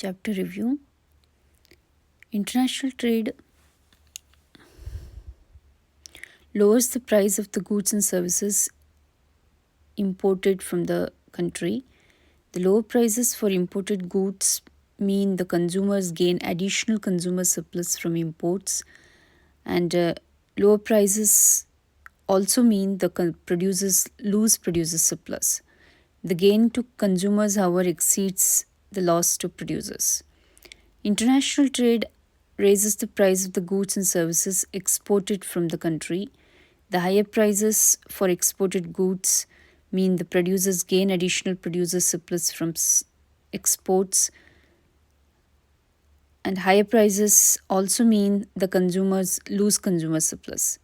Chapter review. International trade lowers the price of the goods and services imported from the country. The lower prices for imported goods mean the consumers gain additional consumer surplus from imports, and lower prices also mean the producers lose producer surplus. The gain to consumers, however, exceeds the loss to producers. International trade raises the price of the goods and services exported from the country. The higher prices for exported goods mean the producers gain additional producer surplus from exports, and higher prices also mean the consumers lose consumer surplus.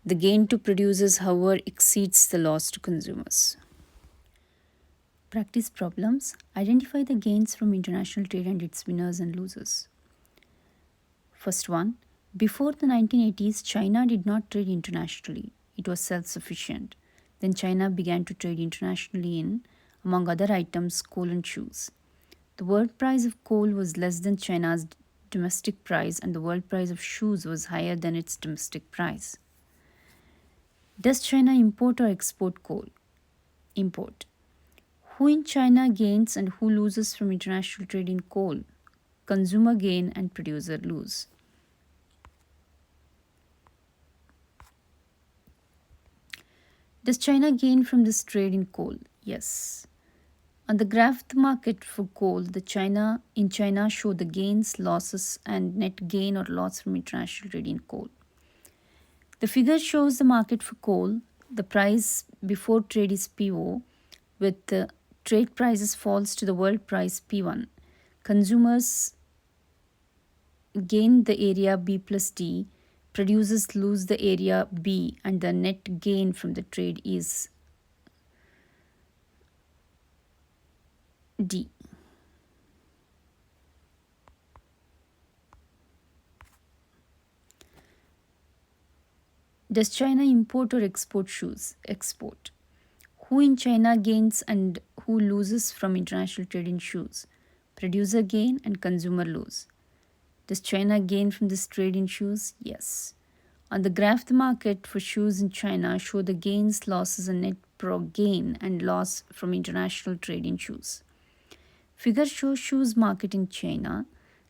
The gain to producers, however, exceeds the loss to consumers. Practice problems. Identify the gains from international trade and its winners and losers. First one. Before the 1980s, China did not trade internationally. It was self-sufficient. Then China began to trade internationally in, among other items, coal and shoes. The world price of coal was less than China's domestic price, and the world price of shoes was higher than its domestic price. Does China import or export coal? Import. Who in China gains and who loses from international trade in coal? Consumer gain and producer lose. Does China gain from this trade in coal? Yes. On the graph, the market for coal, in China show the gains, losses, and net gain or loss from international trade in coal. The figure shows the market for coal. The price before trade is P0, with the trade prices falls to the world price P1. Consumers gain the area B plus D, producers lose the area B, and the net gain from the trade is D. Does China import or export shoes? Export. Who in China gains and who loses from international trade in shoes? Producer gain and consumer lose. Does China gain from this trade in shoes? Yes. On the graph, the market for shoes in China show the gains, losses, and net gain and loss from international trade in shoes. Figure shows shoes market in China.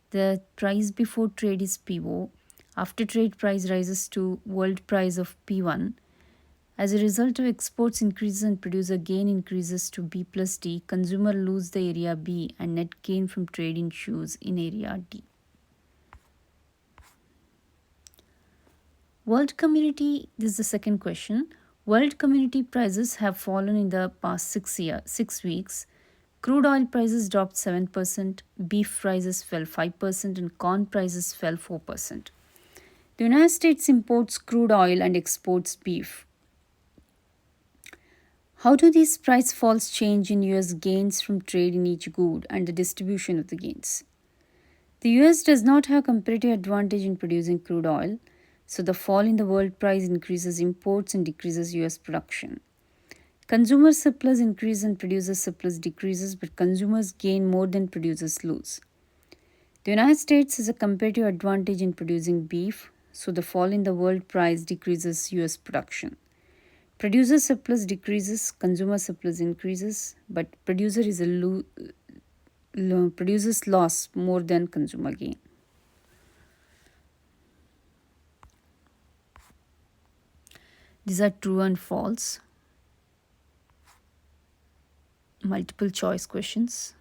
The price before trade is P0. After trade price rises to world price of P1. As a result of exports increases and producer gain increases to B plus D, consumer lose the area B and net gain from trade in shoes in area D. World community, this is the second question. World community prices have fallen in the past 6 weeks. Crude oil prices dropped 7%, beef prices fell 5%, and corn prices fell 4%. The United States imports crude oil and exports beef. How do these price falls change in US gains from trade in each good and the distribution of the gains? The US does not have competitive advantage in producing crude oil, so the fall in the world price increases imports and decreases US production. Consumer surplus increases and producer surplus decreases, but consumers gain more than producers lose. The United States has a competitive advantage in producing beef, so the fall in the world price decreases US production. Producer surplus decreases, consumer surplus increases, but producer is producer's loss more than consumer gain. These are true and false. Multiple choice questions.